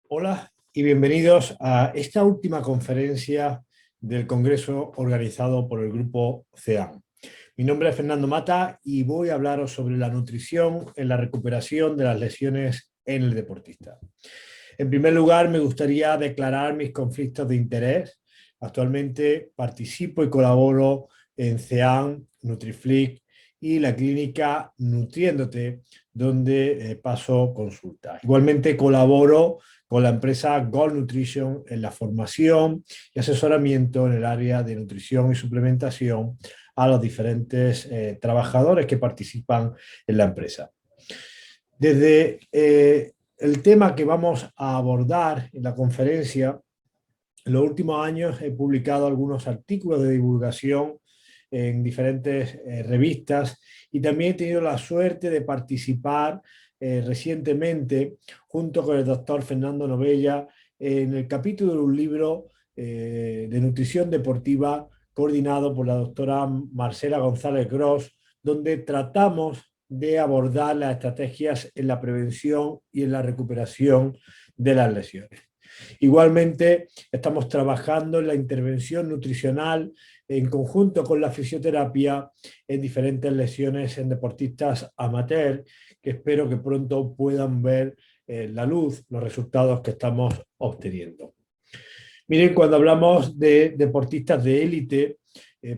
Hola y bienvenidos a esta última conferencia del Congreso organizado por el Grupo CEAM. Mi nombre es Fernando Mata y voy a hablaros sobre la nutrición en la recuperación de las lesiones en el deportista. En primer lugar, me gustaría declarar mis conflictos de interés. Actualmente participo y colaboro en CEAM, Nutriflick y la clínica Nutriéndote, donde paso consulta. Igualmente colaboro con la empresa Gold Nutrition en la formación y asesoramiento en el área de nutrición y suplementación a los diferentes trabajadores que participan en la empresa. Desde el tema que vamos a abordar en la conferencia, en los últimos años he publicado algunos artículos de divulgación en diferentes revistas y también he tenido la suerte de participar recientemente junto con el doctor Fernando Novella en el capítulo de un libro de nutrición deportiva coordinado por la doctora Marcela González Gros, donde tratamos de abordar las estrategias en la prevención y en la recuperación de las lesiones. Igualmente, estamos trabajando en la intervención nutricional en conjunto con la fisioterapia en diferentes lesiones en deportistas amateur, que espero que pronto puedan ver la luz, los resultados que estamos obteniendo. Miren, cuando hablamos de deportistas de élite,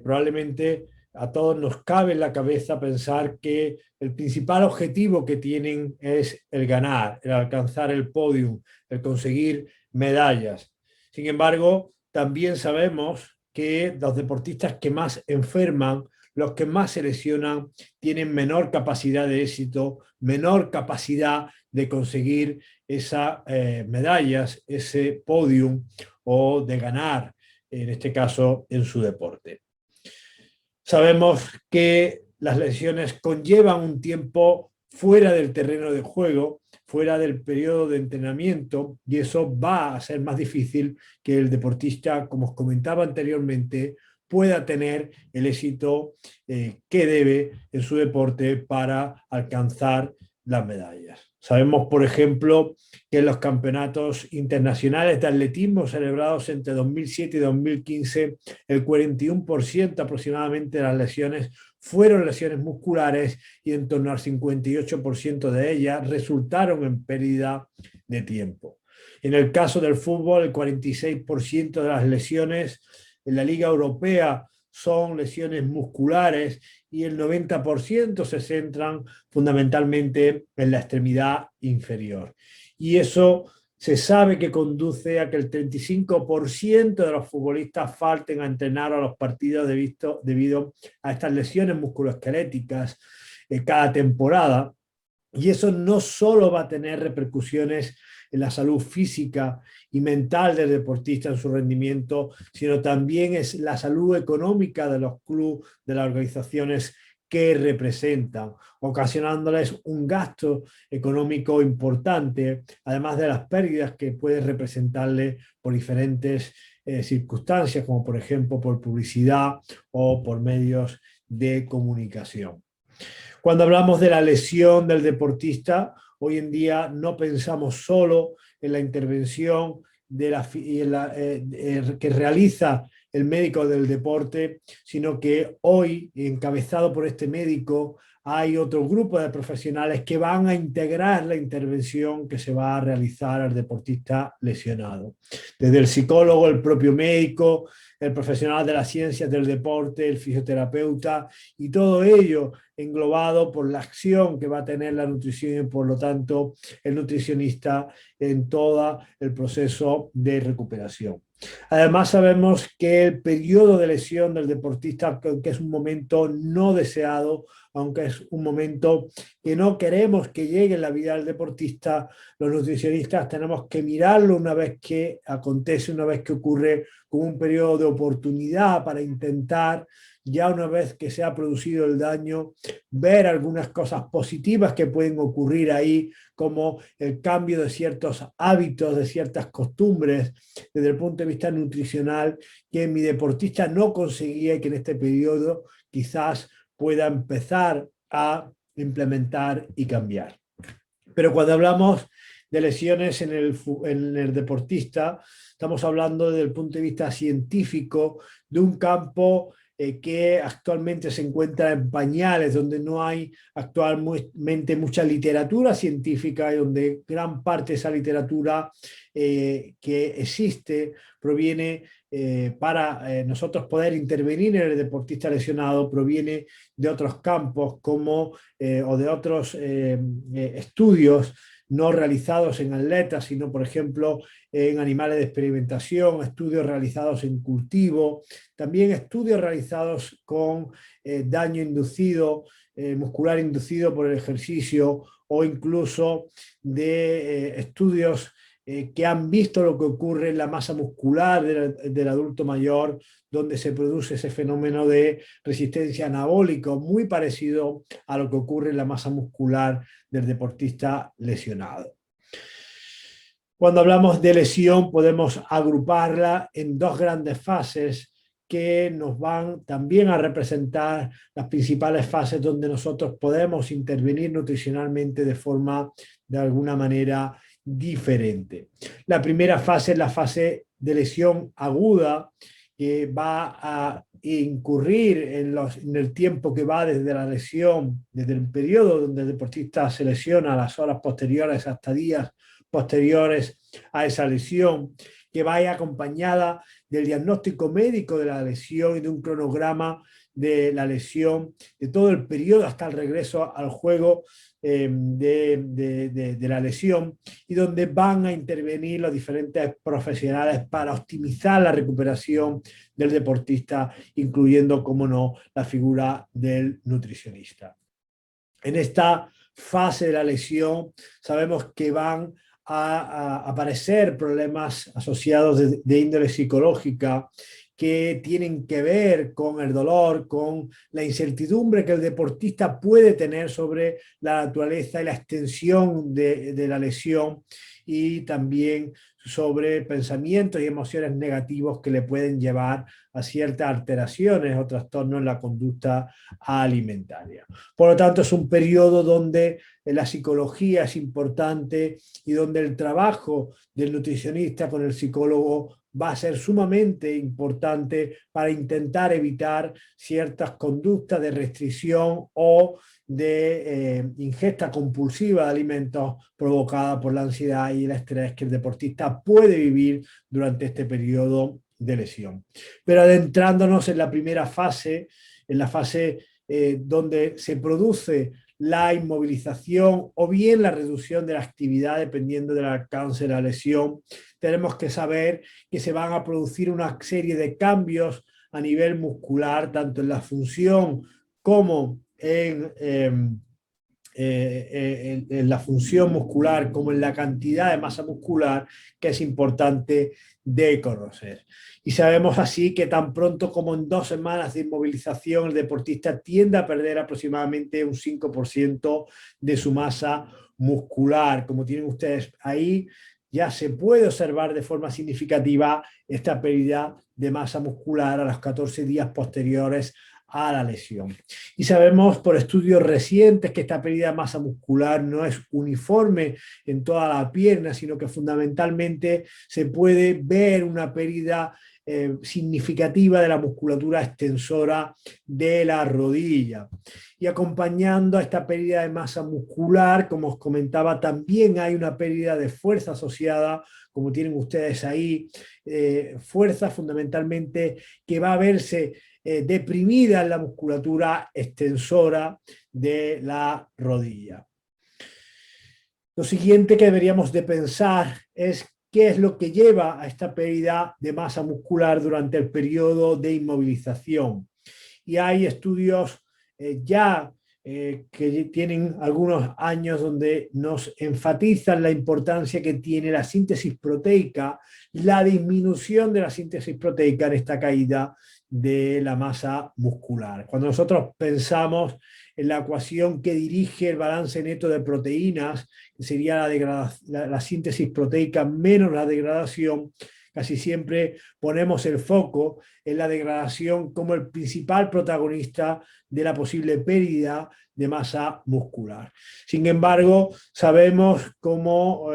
probablemente a todos nos cabe en la cabeza pensar que el principal objetivo que tienen es el ganar, el alcanzar el podium, el conseguir medallas. Sin embargo, también sabemos que los deportistas que más enferman, los que más se lesionan, tienen menor capacidad de éxito, menor capacidad de conseguir esas medallas, ese podium o de ganar, en este caso, en su deporte. Sabemos que las lesiones conllevan un tiempo fuera del terreno de juego, fuera del periodo de entrenamiento, y eso va a ser más difícil que el deportista, como os comentaba anteriormente, pueda tener el éxito que debe en su deporte para alcanzar las medallas. Sabemos, por ejemplo, que en los campeonatos internacionales de atletismo celebrados entre 2007 y 2015, el 41% aproximadamente de las lesiones fueron lesiones musculares y en torno al 58% de ellas resultaron en pérdida de tiempo. En el caso del fútbol, el 46% de las lesiones en la Liga Europea son lesiones musculares y el 90% se centran fundamentalmente en la extremidad inferior. Y eso se sabe que conduce a que el 35% de los futbolistas falten a entrenar a los partidos debido a estas lesiones musculoesqueléticas cada temporada. Y eso no solo va a tener repercusiones en la salud física y mental del deportista en su rendimiento, sino también es la salud económica de los clubes, de las organizaciones que representan, ocasionándoles un gasto económico importante, además de las pérdidas que puede representarle por diferentes circunstancias, como por ejemplo por publicidad o por medios de comunicación. Cuando hablamos de la lesión del deportista, hoy en día no pensamos solo en la intervención que realiza el médico del deporte, sino que hoy, encabezado por este médico, hay otro grupo de profesionales que van a integrar la intervención que se va a realizar al deportista lesionado. Desde el psicólogo, el propio médico, el profesional de las ciencias del deporte, el fisioterapeuta, y todo ello englobado por la acción que va a tener la nutrición y por lo tanto el nutricionista en todo el proceso de recuperación. Además sabemos que el periodo de lesión del deportista, que es un momento no deseado, aunque es un momento que no queremos que llegue en la vida del deportista, los nutricionistas tenemos que mirarlo una vez que acontece, una vez que ocurre, como un periodo de oportunidad para intentar, ya una vez que se ha producido el daño, ver algunas cosas positivas que pueden ocurrir ahí, como el cambio de ciertos hábitos, de ciertas costumbres, desde el punto de vista nutricional, que mi deportista no conseguía y que en este periodo quizás pueda empezar a implementar y cambiar. Pero cuando hablamos de lesiones en el deportista, estamos hablando desde el punto de vista científico de un campo que actualmente se encuentra en pañales, donde no hay actualmente mucha literatura científica y donde gran parte de esa literatura que existe proviene para nosotros poder intervenir en el deportista lesionado, proviene de otros campos como, o de otros estudios no realizados en atletas, sino por ejemplo en animales de experimentación, estudios realizados en cultivo, también estudios realizados con daño inducido, muscular inducido por el ejercicio, o incluso de estudios que han visto lo que ocurre en la masa muscular del adulto mayor, donde se produce ese fenómeno de resistencia anabólica, muy parecido a lo que ocurre en la masa muscular del deportista lesionado. Cuando hablamos de lesión podemos agruparla en dos grandes fases que nos van también a representar las principales fases donde nosotros podemos intervenir nutricionalmente de forma, de alguna manera, diferente. La primera fase es la fase de lesión aguda, que va a incurrir en el tiempo que va desde la lesión, desde el periodo donde el deportista se lesiona, a las horas posteriores hasta días posteriores a esa lesión, que vaya acompañada del diagnóstico médico de la lesión y de un cronograma de la lesión, de todo el periodo hasta el regreso al juego de la lesión, y donde van a intervenir los diferentes profesionales para optimizar la recuperación del deportista, incluyendo, como no, la figura del nutricionista. En esta fase de la lesión sabemos que van a aparecer problemas asociados de índole psicológica que tienen que ver con el dolor, con la incertidumbre que el deportista puede tener sobre la naturaleza y la extensión de la lesión, y también sobre pensamientos y emociones negativos que le pueden llevar a ciertas alteraciones o trastornos en la conducta alimentaria. Por lo tanto, es un periodo donde la psicología es importante y donde el trabajo del nutricionista con el psicólogo va a ser sumamente importante para intentar evitar ciertas conductas de restricción o de ingesta compulsiva de alimentos provocada por la ansiedad y el estrés que el deportista puede vivir durante este periodo de lesión. Pero adentrándonos en la primera fase, en la fase donde se produce la inmovilización o bien la reducción de la actividad dependiendo del alcance de la lesión, tenemos que saber que se van a producir una serie de cambios a nivel muscular, tanto en la función como en la función muscular, como en la cantidad de masa muscular, que es importante de conocer. Y sabemos así que tan pronto como en 2 semanas de inmovilización el deportista tiende a perder aproximadamente un 5% de su masa muscular. Como tienen ustedes ahí, ya se puede observar de forma significativa esta pérdida de masa muscular a los 14 días posteriores a la lesión. Y sabemos por estudios recientes que esta pérdida de masa muscular no es uniforme en toda la pierna, sino que fundamentalmente se puede ver una pérdida significativa de la musculatura extensora de la rodilla. Y acompañando a esta pérdida de masa muscular, como os comentaba, también hay una pérdida de fuerza asociada, como tienen ustedes ahí, fuerza fundamentalmente que va a verse deprimida en la musculatura extensora de la rodilla. Lo siguiente que deberíamos de pensar es qué es lo que lleva a esta pérdida de masa muscular durante el periodo de inmovilización. Y hay estudios que tienen algunos años donde nos enfatizan la importancia que tiene la síntesis proteica, la disminución de la síntesis proteica en esta caída de la masa muscular. Cuando nosotros pensamos en la ecuación que dirige el balance neto de proteínas, que sería la síntesis proteica menos la degradación, casi siempre ponemos el foco en la degradación como el principal protagonista de la posible pérdida de masa muscular. Sin embargo, sabemos cómo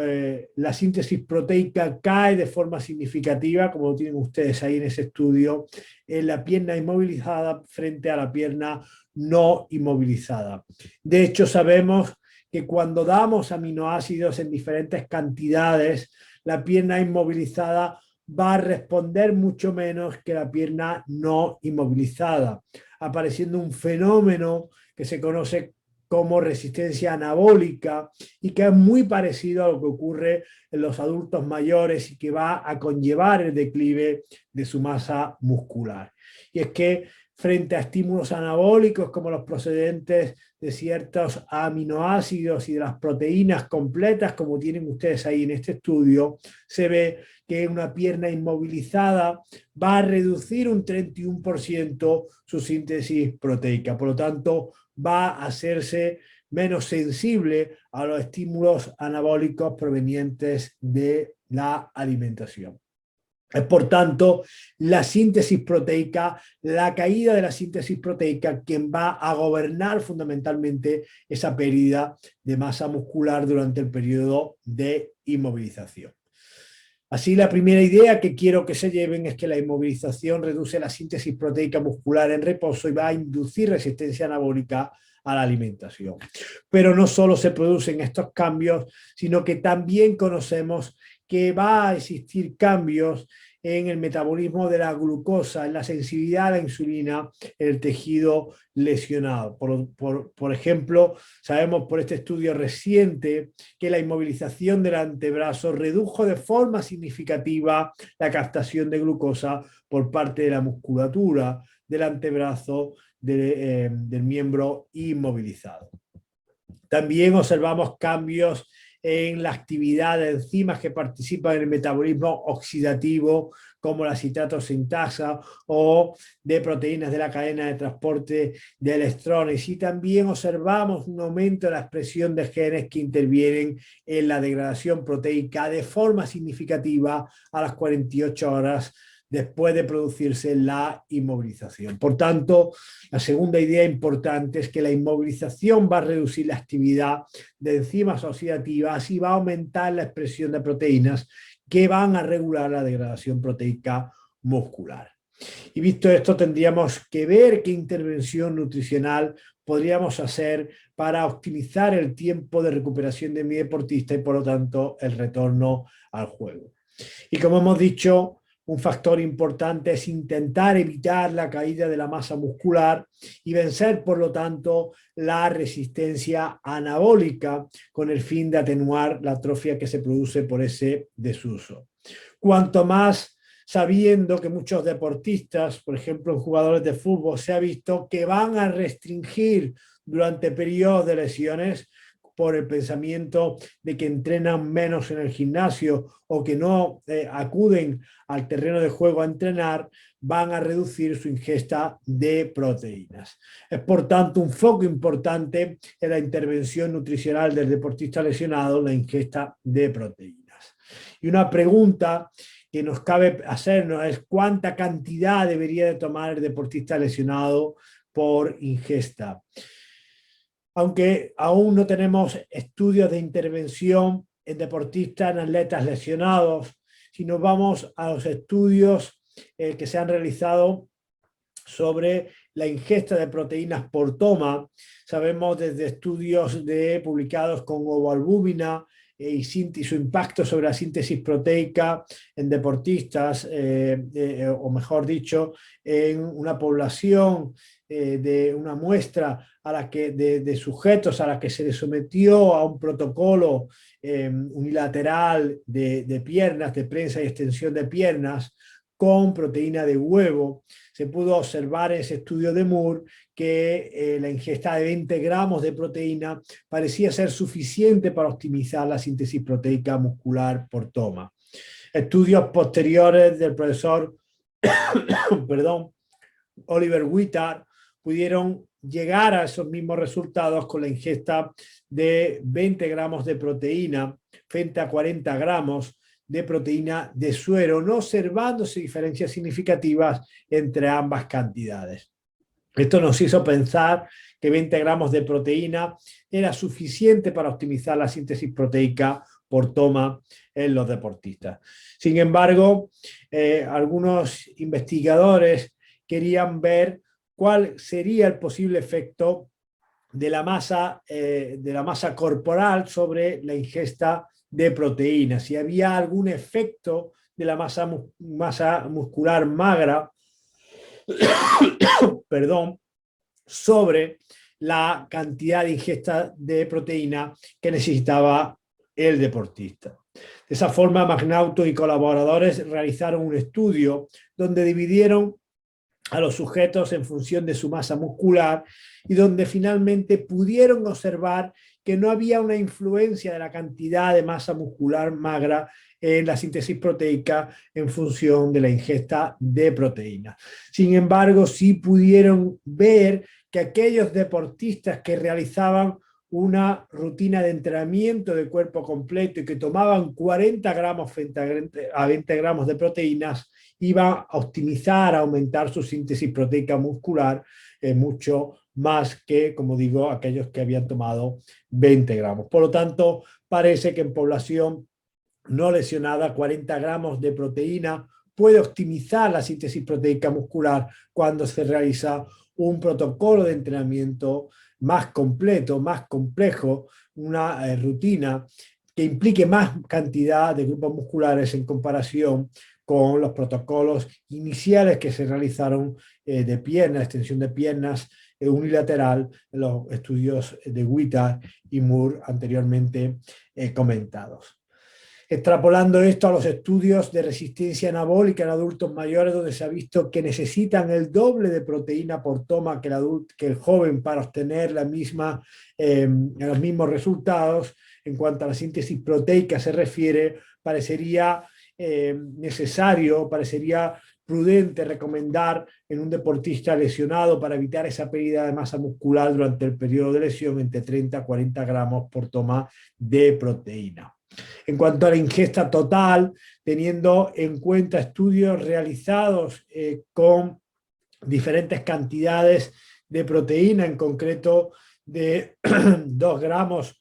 la síntesis proteica cae de forma significativa, como lo tienen ustedes ahí en ese estudio, en la pierna inmovilizada frente a la pierna no inmovilizada. De hecho, sabemos que cuando damos aminoácidos en diferentes cantidades, la pierna inmovilizada va a responder mucho menos que la pierna no inmovilizada, apareciendo un fenómeno que se conoce como resistencia anabólica y que es muy parecido a lo que ocurre en los adultos mayores y que va a conllevar el declive de su masa muscular. Y es que frente a estímulos anabólicos como los procedentes de ciertos aminoácidos y de las proteínas completas, como tienen ustedes ahí en este estudio, se ve que una pierna inmovilizada va a reducir un 31% su síntesis proteica. Por lo tanto, va a hacerse menos sensible a los estímulos anabólicos provenientes de la alimentación. Es por tanto la síntesis proteica, la caída de la síntesis proteica, quien va a gobernar fundamentalmente esa pérdida de masa muscular durante el periodo de inmovilización. Así, la primera idea que quiero que se lleven es que la inmovilización reduce la síntesis proteica muscular en reposo y va a inducir resistencia anabólica a la alimentación. Pero no solo se producen estos cambios, sino que también conocemos que va a existir cambios en el metabolismo de la glucosa, en la sensibilidad a la insulina en el tejido lesionado. Por ejemplo, sabemos por este estudio reciente que la inmovilización del antebrazo redujo de forma significativa la captación de glucosa por parte de la musculatura del antebrazo del miembro inmovilizado. También observamos cambios en la actividad de enzimas que participan en el metabolismo oxidativo, como la citrato sintasa o de proteínas de la cadena de transporte de electrones. Y también observamos un aumento de la expresión de genes que intervienen en la degradación proteica de forma significativa a las 48 horas después de producirse la inmovilización. Por tanto, la segunda idea importante es que la inmovilización va a reducir la actividad de enzimas oxidativas y va a aumentar la expresión de proteínas que van a regular la degradación proteica muscular. Y visto esto, tendríamos que ver qué intervención nutricional podríamos hacer para optimizar el tiempo de recuperación de mi deportista y, por lo tanto, el retorno al juego. Y como hemos dicho, un factor importante es intentar evitar la caída de la masa muscular y vencer, por lo tanto, la resistencia anabólica con el fin de atenuar la atrofia que se produce por ese desuso. Cuanto más sabiendo que muchos deportistas, por ejemplo, en jugadores de fútbol, se ha visto que van a restringir durante periodos de lesiones por el pensamiento de que entrenan menos en el gimnasio o que no acuden al terreno de juego a entrenar, van a reducir su ingesta de proteínas. Es por tanto un foco importante en la intervención nutricional del deportista lesionado, la ingesta de proteínas. Y una pregunta que nos cabe hacernos es cuánta cantidad debería de tomar el deportista lesionado por ingesta. Aunque aún no tenemos estudios de intervención en deportistas, en atletas lesionados, si nos vamos a los estudios que se han realizado sobre la ingesta de proteínas por toma, sabemos desde estudios publicados con ovoalbúmina y su impacto sobre la síntesis proteica en deportistas, o mejor dicho, en una población de una muestra a la que, de sujetos a la que se les sometió a un protocolo unilateral de piernas, de prensa y extensión de piernas, con proteína de huevo. Se pudo observar en ese estudio de Moore que la ingesta de 20 gramos de proteína parecía ser suficiente para optimizar la síntesis proteica muscular por toma. Estudios posteriores del profesor Oliver Whittard pudieron llegar a esos mismos resultados con la ingesta de 20 gramos de proteína frente a 40 gramos de proteína de suero, no observándose diferencias significativas entre ambas cantidades. Esto nos hizo pensar que 20 gramos de proteína era suficiente para optimizar la síntesis proteica por toma en los deportistas. Sin embargo, algunos investigadores querían ver cuál sería el posible efecto de la masa corporal sobre la ingesta de proteínas, si había algún efecto de la masa muscular magra perdón, sobre la cantidad de ingesta de proteína que necesitaba el deportista. De esa forma, Magnauto y colaboradores realizaron un estudio donde dividieron a los sujetos en función de su masa muscular y donde finalmente pudieron observar que no había una influencia de la cantidad de masa muscular magra en la síntesis proteica en función de la ingesta de proteínas. Sin embargo, sí pudieron ver que aquellos deportistas que realizaban una rutina de entrenamiento de cuerpo completo y que tomaban 40 gramos frente a 20 gramos de proteínas, iba a optimizar, a aumentar su síntesis proteica muscular mucho más que, como digo, aquellos que habían tomado 20 gramos. Por lo tanto, parece que en población no lesionada, 40 gramos de proteína puede optimizar la síntesis proteica muscular cuando se realiza un protocolo de entrenamiento más completo, más complejo, una rutina que implique más cantidad de grupos musculares en comparación con los protocolos iniciales que se realizaron de piernas, extensión de piernas unilateral, en los estudios de Whittar y Moore anteriormente comentados. Extrapolando esto a los estudios de resistencia anabólica en adultos mayores, donde se ha visto que necesitan el doble de proteína por toma que el joven para obtener los mismos resultados, en cuanto a la síntesis proteica se refiere, parecería necesario, parecería prudente recomendar en un deportista lesionado, para evitar esa pérdida de masa muscular durante el periodo de lesión, entre 30 a 40 gramos por toma de proteína. En cuanto a la ingesta total, teniendo en cuenta estudios realizados con diferentes cantidades de proteína, en concreto de 2,3 gramos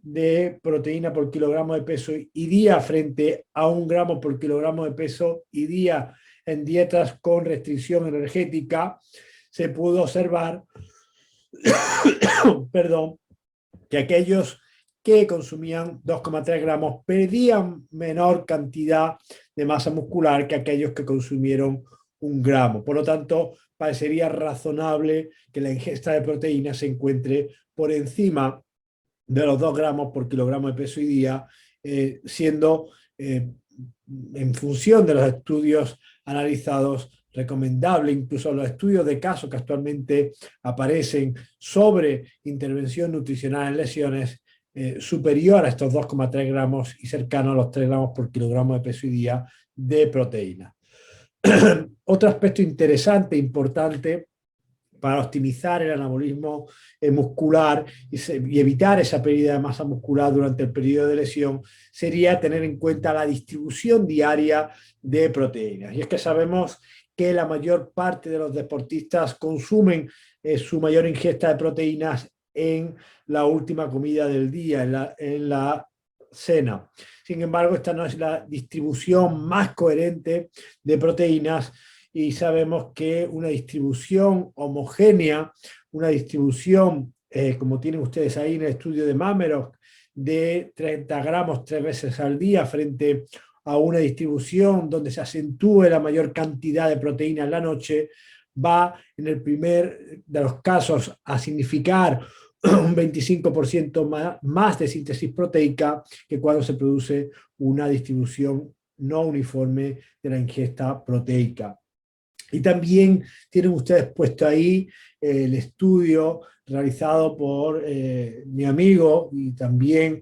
de proteína por kilogramo de peso y día frente a 1 gramo por kilogramo de peso y día en dietas con restricción energética, se pudo observar que aquellos que consumían 2,3 gramos perdían menor cantidad de masa muscular que aquellos que consumieron 1 gramo. Por lo tanto, parecería razonable que la ingesta de proteínas se encuentre por encima de los 2 gramos por kilogramo de peso y día, siendo en función de los estudios analizados recomendable, incluso los estudios de caso que actualmente aparecen sobre intervención nutricional en lesiones, superior a estos 2,3 gramos y cercano a los 3 gramos por kilogramo de peso y día de proteína. Otro aspecto interesante, importante, para optimizar el anabolismo muscular y evitar esa pérdida de masa muscular durante el periodo de lesión, sería tener en cuenta la distribución diaria de proteínas. Y es que sabemos que la mayor parte de los deportistas consumen su mayor ingesta de proteínas en la última comida del día, en la cena. Sin embargo, esta no es la distribución más coherente de proteínas, y sabemos que una distribución homogénea, una distribución, como tienen ustedes ahí en el estudio de Mamerok, de 30 gramos 3 veces al día, frente a una distribución donde se acentúe la mayor cantidad de proteína en la noche, va en el primer de los casos a significar un 25% más de síntesis proteica que cuando se produce una distribución no uniforme de la ingesta proteica. Y también tienen ustedes puesto ahí el estudio realizado por mi amigo y también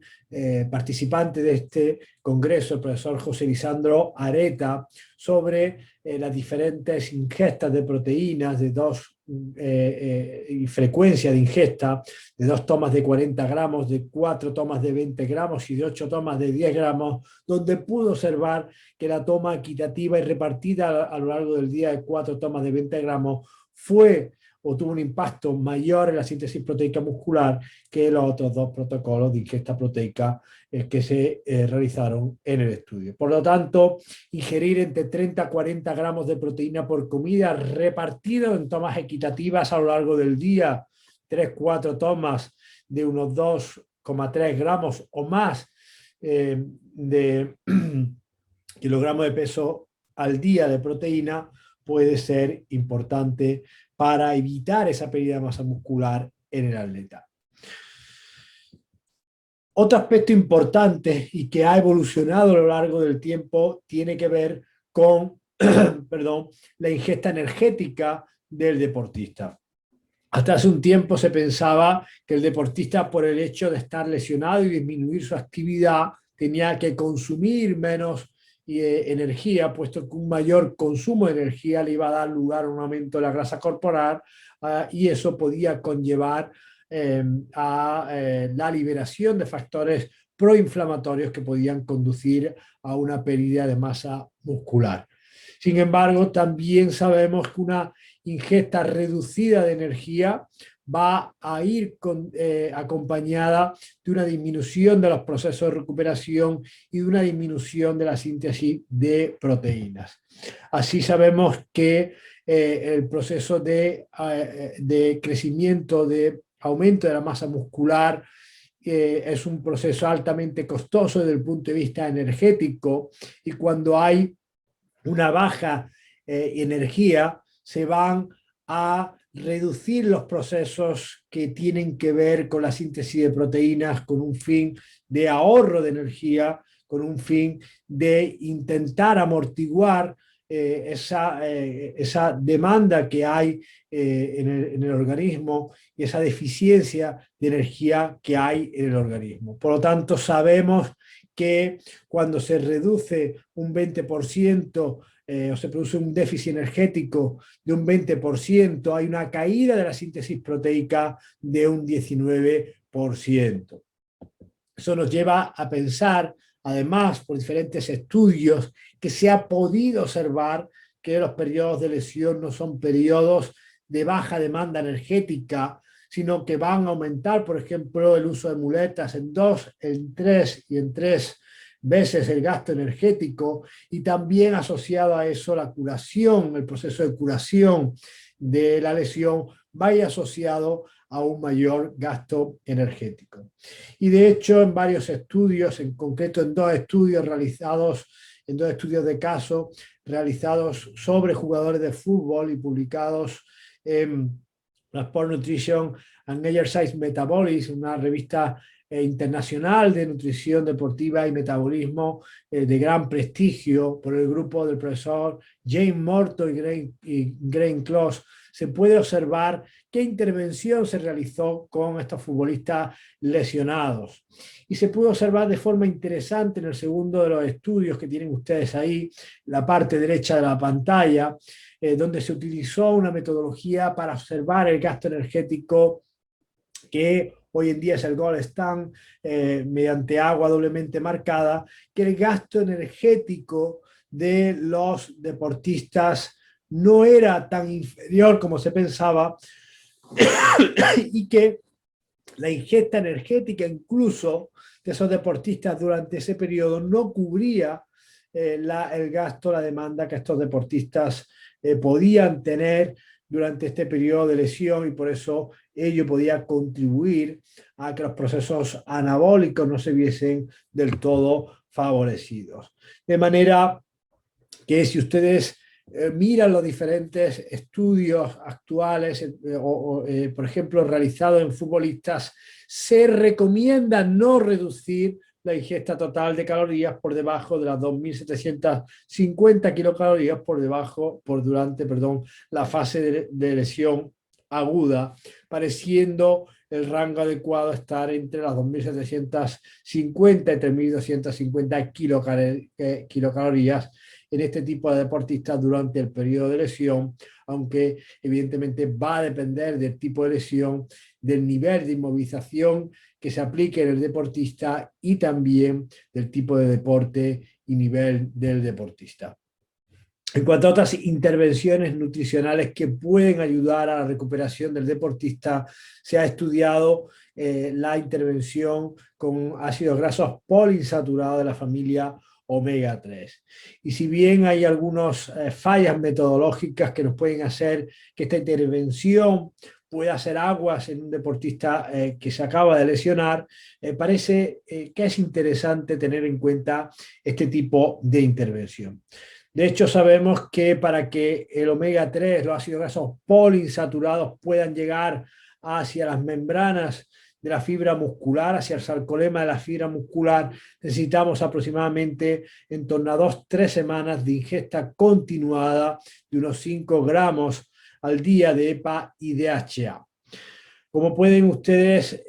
participante de este congreso, el profesor José Lisandro Areta, sobre las diferentes ingestas de proteínas y frecuencia de ingesta, de 2 tomas de 40 gramos, de 4 tomas de 20 gramos y de 8 tomas de 10 gramos, donde pudo observar que la toma equitativa y repartida a lo largo del día de 4 tomas de 20 gramos fue o tuvo un impacto mayor en la síntesis proteica muscular que los otros 2 protocolos de ingesta proteica que se realizaron en el estudio. Por lo tanto, ingerir entre 30 a 40 gramos de proteína por comida repartido en tomas equitativas a lo largo del día, 3-4 tomas de unos 2,3 gramos o más de kilogramos de peso al día de proteína puede ser importante para evitar esa pérdida de masa muscular en el atleta. Otro aspecto importante y que ha evolucionado a lo largo del tiempo tiene que ver con perdón, la ingesta energética del deportista. Hasta hace un tiempo se pensaba que el deportista, por el hecho de estar lesionado y disminuir su actividad, tenía que consumir menos energía, puesto que un mayor consumo de energía le iba a dar lugar a un aumento de la grasa corporal y eso podía conllevar a la liberación de factores proinflamatorios que podían conducir a una pérdida de masa muscular. Sin embargo, también sabemos que una ingesta reducida de energía va a ir acompañada de una disminución de los procesos de recuperación y de una disminución de la síntesis de proteínas. Así sabemos que el proceso de crecimiento, de aumento de la masa muscular, es un proceso altamente costoso desde el punto de vista energético, y cuando hay una baja energía se van a reducir los procesos que tienen que ver con la síntesis de proteínas con un fin de ahorro de energía, con un fin de intentar amortiguar esa demanda que hay en el organismo y esa deficiencia de energía que hay en el organismo. Por lo tanto, sabemos que cuando se reduce un 20% o se produce un déficit energético de un 20%, hay una caída de la síntesis proteica de un 19%. Eso nos lleva a pensar, además, por diferentes estudios, que se ha podido observar que los periodos de lesión no son periodos de baja demanda energética, sino que van a aumentar, por ejemplo, el uso de muletas en 2, en 3 y en 3 veces el gasto energético, y también asociado a eso la curación, el proceso de curación de la lesión vaya asociado a un mayor gasto energético. Y de hecho, en varios estudios, en concreto en 2 estudios realizados, en 2 estudios de caso realizados sobre jugadores de fútbol y publicados en la Sport Nutrition and Exercise Metabolism, una revista internacional de nutrición deportiva y metabolismo de gran prestigio por el grupo del profesor James Morton y Graham Close, se puede observar qué intervención se realizó con estos futbolistas lesionados. Y se puede observar de forma interesante en el segundo de los estudios que tienen ustedes ahí, la parte derecha de la pantalla, donde se utilizó una metodología para observar el gasto energético que hoy en día es el gold stand, mediante agua doblemente marcada, que el gasto energético de los deportistas no era tan inferior como se pensaba y que la ingesta energética incluso de esos deportistas durante ese periodo no cubría el gasto, la demanda que estos deportistas podían tener durante este periodo de lesión, y por eso ello podía contribuir a que los procesos anabólicos no se viesen del todo favorecidos. De manera que si ustedes miran los diferentes estudios actuales, por ejemplo, realizados en futbolistas, se recomienda no reducir la ingesta total de calorías por debajo de las 2.750 kilocalorías durante la fase de lesión aguda, pareciendo el rango adecuado estar entre las 2.750 y 3.250 kilocalorías en este tipo de deportistas durante el periodo de lesión, aunque evidentemente va a depender del tipo de lesión, del nivel de inmovilización que se aplique en el deportista y también del tipo de deporte y nivel del deportista. En cuanto a otras intervenciones nutricionales que pueden ayudar a la recuperación del deportista, se ha estudiado la intervención con ácidos grasos poliinsaturados de la familia omega 3. Y si bien hay algunas fallas metodológicas que nos pueden hacer que esta intervención pueda hacer aguas en un deportista que se acaba de lesionar, parece que es interesante tener en cuenta este tipo de intervención. De hecho, sabemos que para que el omega 3, los ácidos grasos poliinsaturados, puedan llegar hacia las membranas de la fibra muscular, hacia el sarcolema de la fibra muscular, necesitamos aproximadamente en torno a 2-3 semanas de ingesta continuada de unos 5 gramos al día de EPA y DHA. Como pueden ustedes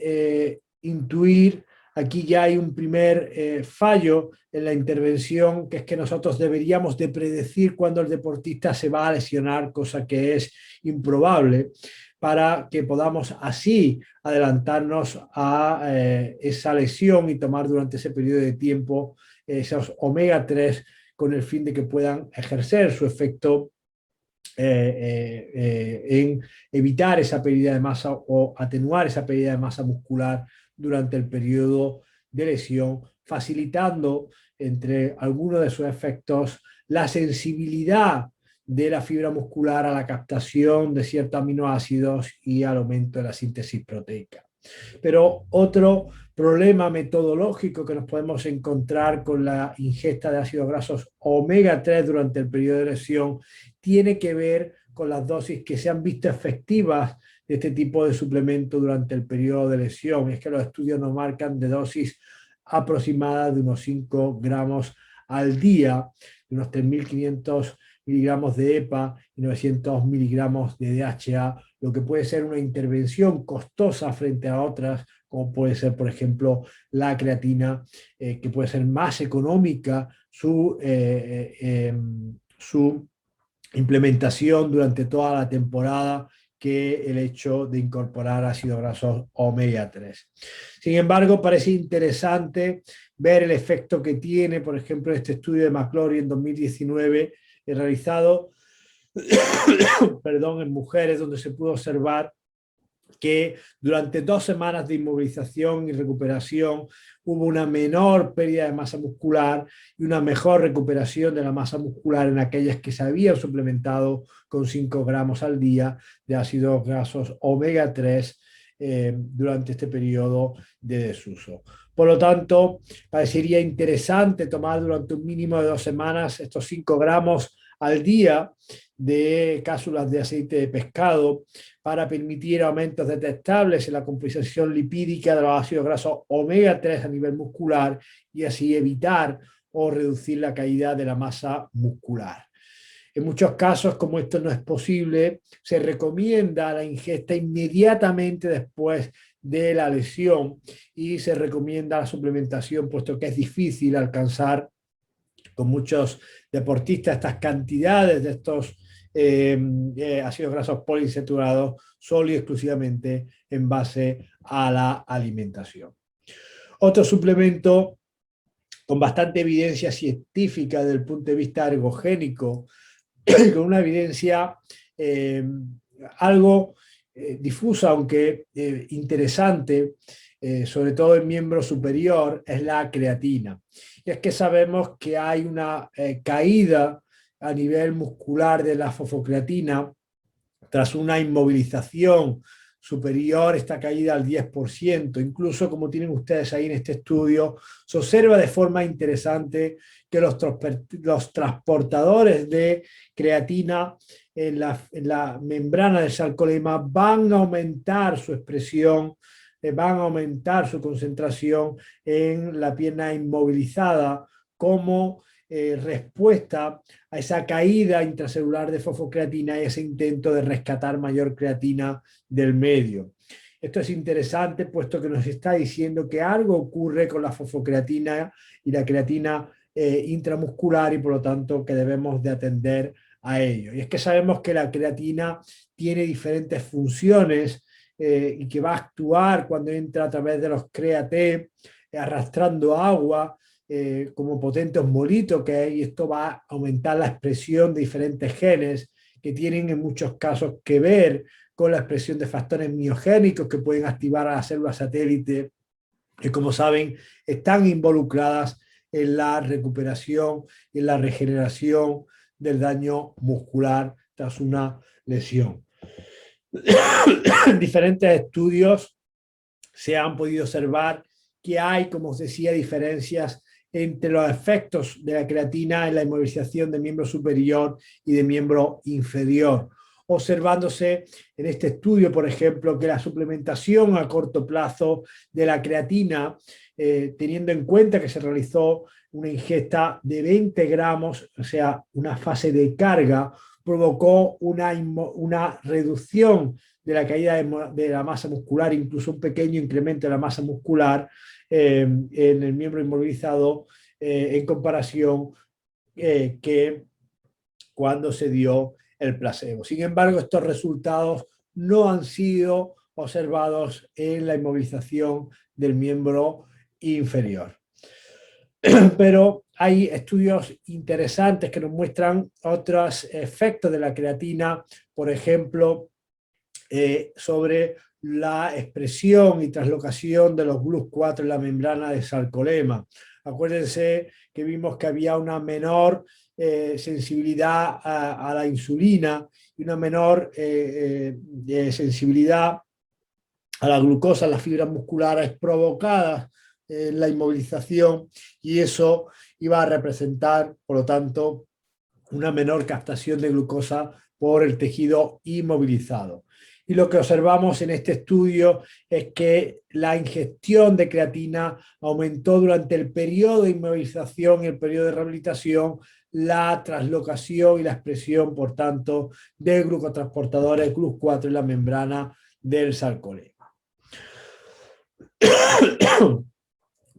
intuir, aquí ya hay un primer fallo en la intervención, que es que nosotros deberíamos de predecir cuándo el deportista se va a lesionar, cosa que es improbable, para que podamos así adelantarnos a esa lesión y tomar durante ese periodo de tiempo esos omega 3 con el fin de que puedan ejercer su efecto en evitar esa pérdida de masa o atenuar esa pérdida de masa muscular durante el periodo de lesión, facilitando entre algunos de sus efectos la sensibilidad de la fibra muscular a la captación de ciertos aminoácidos y al aumento de la síntesis proteica. Pero otro problema metodológico que nos podemos encontrar con la ingesta de ácidos grasos omega 3 durante el periodo de lesión tiene que ver con las dosis que se han visto efectivas de este tipo de suplemento durante el periodo de lesión. Es que los estudios nos marcan de dosis aproximadas de unos 5 gramos al día, de unos 3.500 miligramos de EPA y 900 miligramos de DHA, lo que puede ser una intervención costosa frente a otras, como puede ser, por ejemplo, la creatina, que puede ser más económica su implementación durante toda la temporada que el hecho de incorporar ácidos grasos omega 3. Sin embargo, parece interesante ver el efecto que tiene, por ejemplo, este estudio de McClory en 2019, realizado perdón, en mujeres, donde se pudo observar que durante 2 semanas de inmovilización y recuperación hubo una menor pérdida de masa muscular y una mejor recuperación de la masa muscular en aquellas que se habían suplementado con 5 gramos al día de ácidos grasos omega 3 durante este periodo de desuso. Por lo tanto, parecería interesante tomar durante un mínimo de 2 semanas estos 5 gramos al día de cápsulas de aceite de pescado para permitir aumentos detectables en la composición lipídica de los ácidos grasos omega 3 a nivel muscular y así evitar o reducir la caída de la masa muscular. En muchos casos, como esto no es posible, se recomienda la ingesta inmediatamente después de la lesión y se recomienda la suplementación, puesto que es difícil alcanzar con muchos deportistas estas cantidades de estos ácidos grasos poliinsaturados solo y exclusivamente en base a la alimentación. Otro suplemento con bastante evidencia científica desde el punto de vista ergogénico, con una evidencia algo difusa, aunque interesante, sobre todo en miembro superior, es la creatina. Y es que sabemos que hay una caída a nivel muscular de la fosfocreatina tras una inmovilización superior, esta caída al 10%. Incluso, como tienen ustedes ahí en este estudio, se observa de forma interesante que los transportadores de creatina en la membrana del sarcolema van a aumentar su expresión, van a aumentar su concentración en la pierna inmovilizada, como respuesta a esa caída intracelular de fosfocreatina y ese intento de rescatar mayor creatina del medio. Esto es interesante puesto que nos está diciendo que algo ocurre con la fosfocreatina y la creatina intramuscular y por lo tanto que debemos de atender a ello. Y es que sabemos que la creatina tiene diferentes funciones y que va a actuar cuando entra a través de los CREAT, arrastrando agua como potente osmolito, y esto va a aumentar la expresión de diferentes genes que tienen en muchos casos que ver con la expresión de factores miogénicos que pueden activar a las células satélite, que como saben están involucradas en la recuperación y en la regeneración del daño muscular tras una lesión. En diferentes estudios se han podido observar que hay, como os decía, diferencias entre los efectos de la creatina en la inmovilización de miembro superior y de miembro inferior, observándose en este estudio, por ejemplo, que la suplementación a corto plazo de la creatina, teniendo en cuenta que se realizó una ingesta de 20 gramos, o sea, una fase de carga, provocó una reducción de la caída de la masa muscular, incluso un pequeño incremento de la masa muscular en el miembro inmovilizado en comparación que cuando se dio el placebo. Sin embargo, estos resultados no han sido observados en la inmovilización del miembro inferior. Pero hay estudios interesantes que nos muestran otros efectos de la creatina, por ejemplo, sobre la expresión y translocación de los GLUS4 en la membrana de sarcolema. Acuérdense que vimos que había una menor sensibilidad a la insulina y una menor sensibilidad a la glucosa en las fibras musculares provocadas en la inmovilización, y eso iba a representar, por lo tanto, una menor captación de glucosa por el tejido inmovilizado. Y lo que observamos en este estudio es que la ingestión de creatina aumentó durante el periodo de inmovilización y el periodo de rehabilitación la translocación y la expresión, por tanto, de glucotransportadores GLUS4 en la membrana del sarcolema.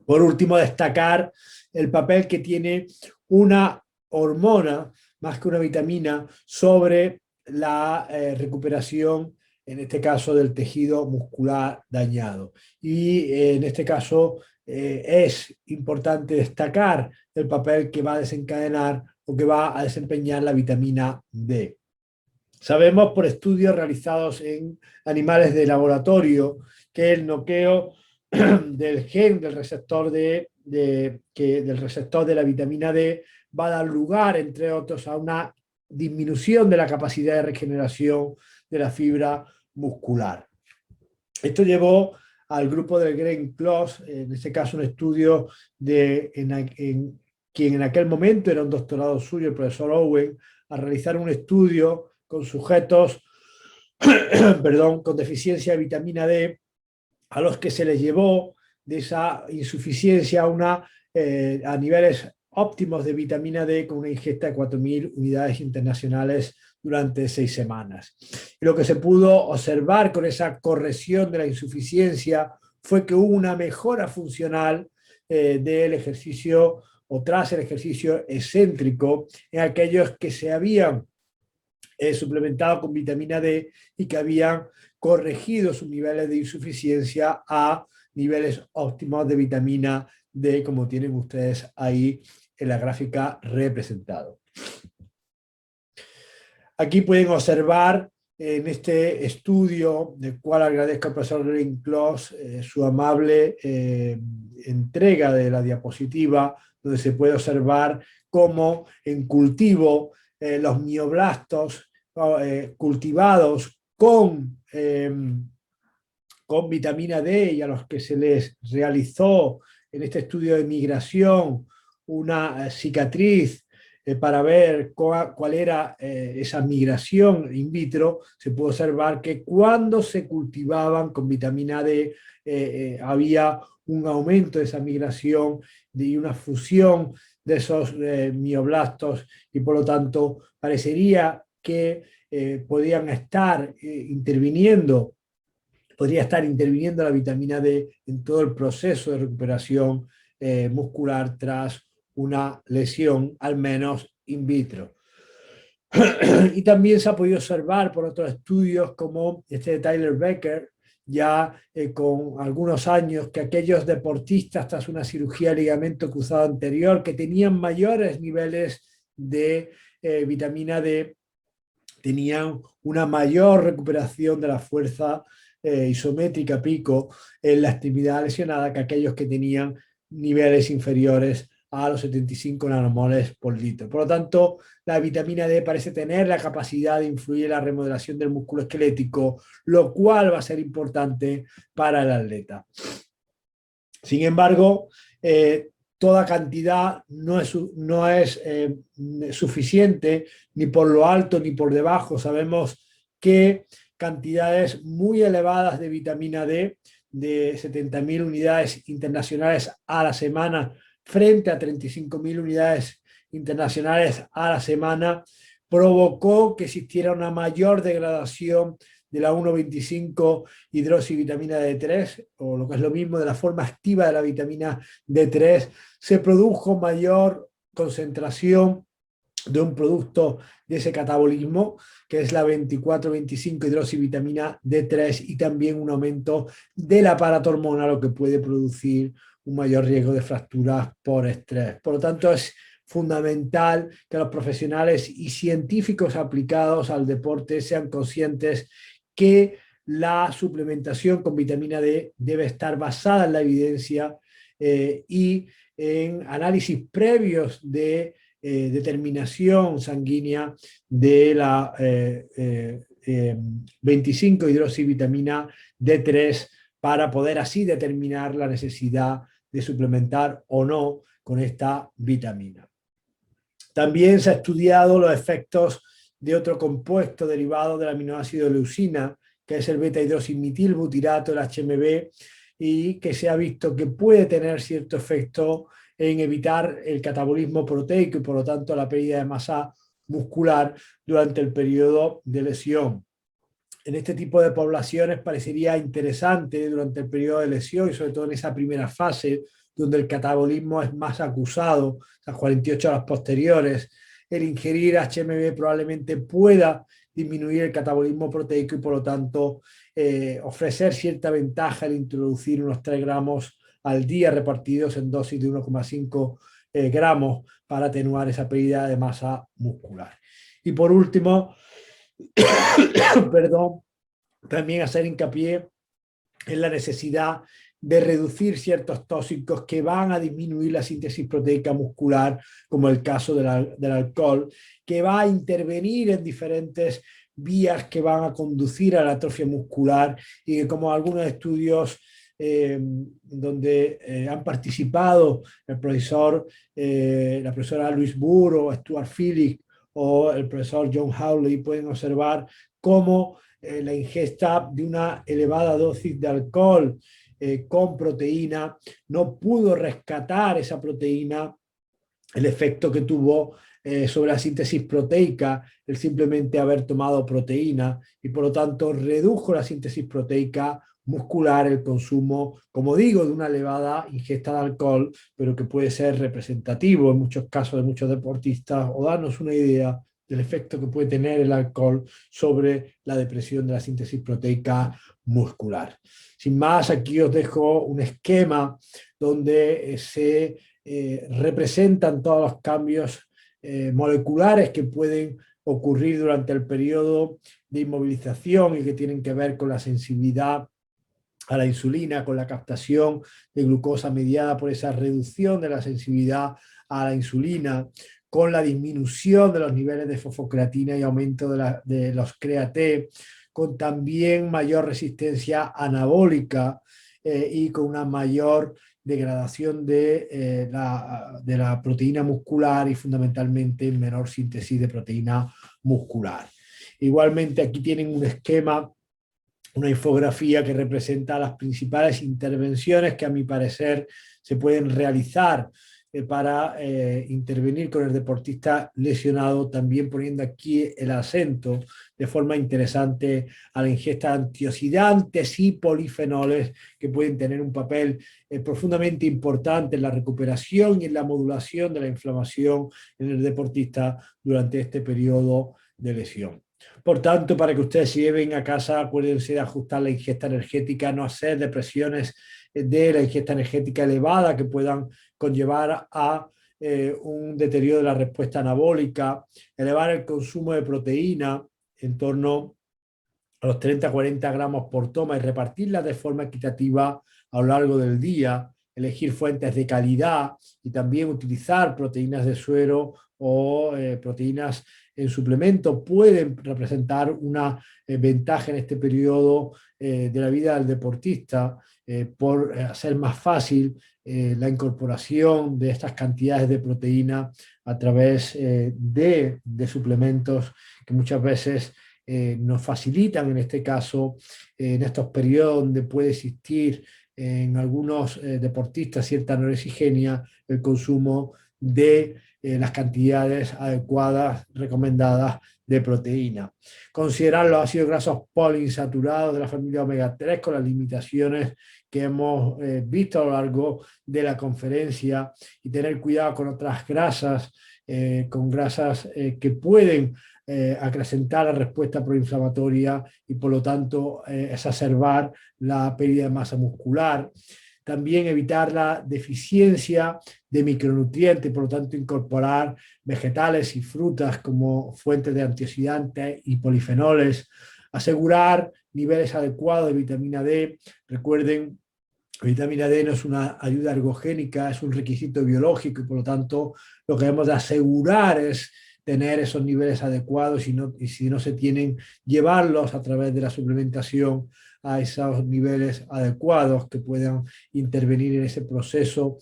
Por último, destacar el papel que tiene una hormona, más que una vitamina, sobre la recuperación, en este caso, del tejido muscular dañado. Y en este caso es importante destacar el papel que va a desencadenar o que va a desempeñar la vitamina D. Sabemos por estudios realizados en animales de laboratorio que el noqueo del gen del receptor del receptor de la vitamina D va a dar lugar, entre otros, a una disminución de la capacidad de regeneración de la fibra muscular. Esto llevó al grupo del Glenn Close, en este caso un estudio en quien en aquel momento era un doctorado suyo, el profesor Owen, a realizar un estudio con sujetos con deficiencia de vitamina D, a los que se les llevó de esa insuficiencia a niveles óptimos de vitamina D con una ingesta de 4.000 unidades internacionales durante 6 semanas. Y lo que se pudo observar con esa corrección de la insuficiencia fue que hubo una mejora funcional del ejercicio o tras el ejercicio excéntrico en aquellos que se habían suplementado con vitamina D y que habían corregido sus niveles de insuficiencia a niveles óptimos de vitamina D, como tienen ustedes ahí en la gráfica representado. Aquí pueden observar en este estudio, del cual agradezco al profesor Glenn Close su amable entrega de la diapositiva, donde se puede observar cómo en cultivo los mioblastos cultivados con vitamina D y a los que se les realizó en este estudio de migración una cicatriz para ver cuál era esa migración in vitro, se puede observar que cuando se cultivaban con vitamina D había un aumento de esa migración y una fusión de esos mioblastos y por lo tanto parecería que podría estar interviniendo la vitamina D en todo el proceso de recuperación muscular tras una lesión, al menos in vitro. Y también se ha podido observar por otros estudios como este de Tyler Becker, ya con algunos años, que aquellos deportistas tras una cirugía de ligamento cruzado anterior que tenían mayores niveles de vitamina D tenían una mayor recuperación de la fuerza isométrica pico en la extremidad lesionada que aquellos que tenían niveles inferiores a los 75 nanomoles por litro. Por lo tanto, la vitamina D parece tener la capacidad de influir en la remodelación del músculo esquelético, lo cual va a ser importante para el atleta. Sin embargo, toda cantidad no es suficiente ni por lo alto ni por debajo. Sabemos que cantidades muy elevadas de vitamina D, de 70.000 unidades internacionales a la semana frente a 35.000 unidades internacionales a la semana, provocó que existiera una mayor degradación de la 1,25 hidroxivitamina D3, o lo que es lo mismo, de la forma activa de la vitamina D3, se produjo mayor concentración de un producto de ese catabolismo, que es la 24-25 hidroxivitamina D3, y también un aumento de la paratormona, lo que puede producir un mayor riesgo de fracturas por estrés. Por lo tanto, es fundamental que los profesionales y científicos aplicados al deporte sean conscientes que la suplementación con vitamina D debe estar basada en la evidencia y en análisis previos de determinación sanguínea de la 25 hidroxivitamina D3 para poder así determinar la necesidad de suplementar o no con esta vitamina. También se ha estudiado los efectos de otro compuesto derivado del aminoácido leucina, que es el beta-hidroximetilbutirato, el HMB, y que se ha visto que puede tener cierto efecto en evitar el catabolismo proteico y por lo tanto la pérdida de masa muscular durante el periodo de lesión. En este tipo de poblaciones parecería interesante durante el periodo de lesión y sobre todo en esa primera fase donde el catabolismo es más acusado, las 48 horas posteriores, el ingerir HMB probablemente pueda disminuir el catabolismo proteico y por lo tanto ofrecer cierta ventaja al introducir unos 3 gramos al día repartidos en dosis de 1,5 gramos para atenuar esa pérdida de masa muscular. Y por último, perdón, también hacer hincapié en la necesidad de reducir ciertos tóxicos que van a disminuir la síntesis proteica muscular, como el caso del alcohol, que va a intervenir en diferentes vías que van a conducir a la atrofia muscular y que, como algunos estudios donde han participado el profesor, la profesora Louise Burr o Stuart Phillips o el profesor John Hawley, pueden observar cómo la ingesta de una elevada dosis de alcohol con proteína no pudo rescatar esa proteína, el efecto que tuvo sobre la síntesis proteica el simplemente haber tomado proteína, y por lo tanto redujo la síntesis proteica muscular, el consumo, como digo, de una elevada ingesta de alcohol, pero que puede ser representativo en muchos casos de muchos deportistas o darnos una idea del efecto que puede tener el alcohol sobre la depresión de la síntesis proteica muscular. Sin más, aquí os dejo un esquema donde se representan todos los cambios moleculares que pueden ocurrir durante el periodo de inmovilización y que tienen que ver con la sensibilidad a la insulina, con la captación de glucosa mediada por esa reducción de la sensibilidad a la insulina, con la disminución de los niveles de fosfocreatina y aumento de los CREAT, con también mayor resistencia anabólica y con una mayor degradación de la proteína muscular y fundamentalmente menor síntesis de proteína muscular. Igualmente aquí tienen un esquema, una infografía que representa las principales intervenciones que a mi parecer se pueden realizar para intervenir con el deportista lesionado, también poniendo aquí el acento de forma interesante a la ingesta de antioxidantes y polifenoles que pueden tener un papel profundamente importante en la recuperación y en la modulación de la inflamación en el deportista durante este periodo de lesión. Por tanto, para que ustedes se lleven a casa, acuérdense de ajustar la ingesta energética, no hacer depresiones de la ingesta energética elevada que puedan conllevar a un deterioro de la respuesta anabólica, elevar el consumo de proteína en torno a los 30-40 gramos por toma y repartirlas de forma equitativa a lo largo del día, elegir fuentes de calidad y también utilizar proteínas de suero o proteínas en suplemento pueden representar una ventaja en este periodo de la vida del deportista por hacer más fácil la incorporación de estas cantidades de proteína a través de suplementos que muchas veces nos facilitan en este caso, en estos periodos donde puede existir en algunos deportistas cierta anorexigenia, el consumo de las cantidades adecuadas recomendadas de proteína. Considerar los ácidos grasos poliinsaturados de la familia omega 3 con las limitaciones que hemos visto a lo largo de la conferencia y tener cuidado con otras grasas, con grasas que pueden acrecentar la respuesta proinflamatoria y por lo tanto exacerbar la pérdida de masa muscular. También evitar la deficiencia de micronutrientes, por lo tanto incorporar vegetales y frutas como fuentes de antioxidantes y polifenoles. Asegurar niveles adecuados de vitamina D. Recuerden, la vitamina D no es una ayuda ergogénica, es un requisito biológico y por lo tanto lo que debemos de asegurar es tener esos niveles adecuados y si no se tienen, llevarlos a través de la suplementación a esos niveles adecuados que puedan intervenir en ese proceso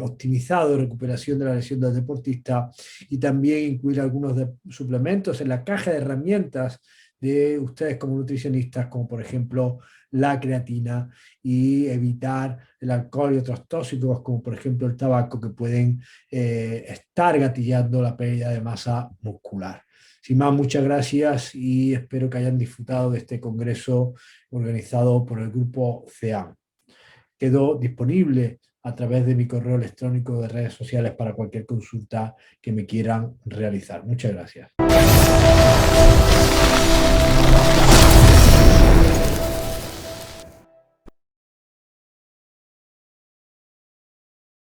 optimizado de recuperación de la lesión del deportista y también incluir algunos suplementos en la caja de herramientas de ustedes como nutricionistas, como por ejemplo la creatina, y evitar el alcohol y otros tóxicos como por ejemplo el tabaco que pueden estar gatillando la pérdida de masa muscular. Sin más, muchas gracias y espero que hayan disfrutado de este congreso organizado por el grupo CEAM. Quedo disponible a través de mi correo electrónico de redes sociales para cualquier consulta que me quieran realizar. Muchas gracias.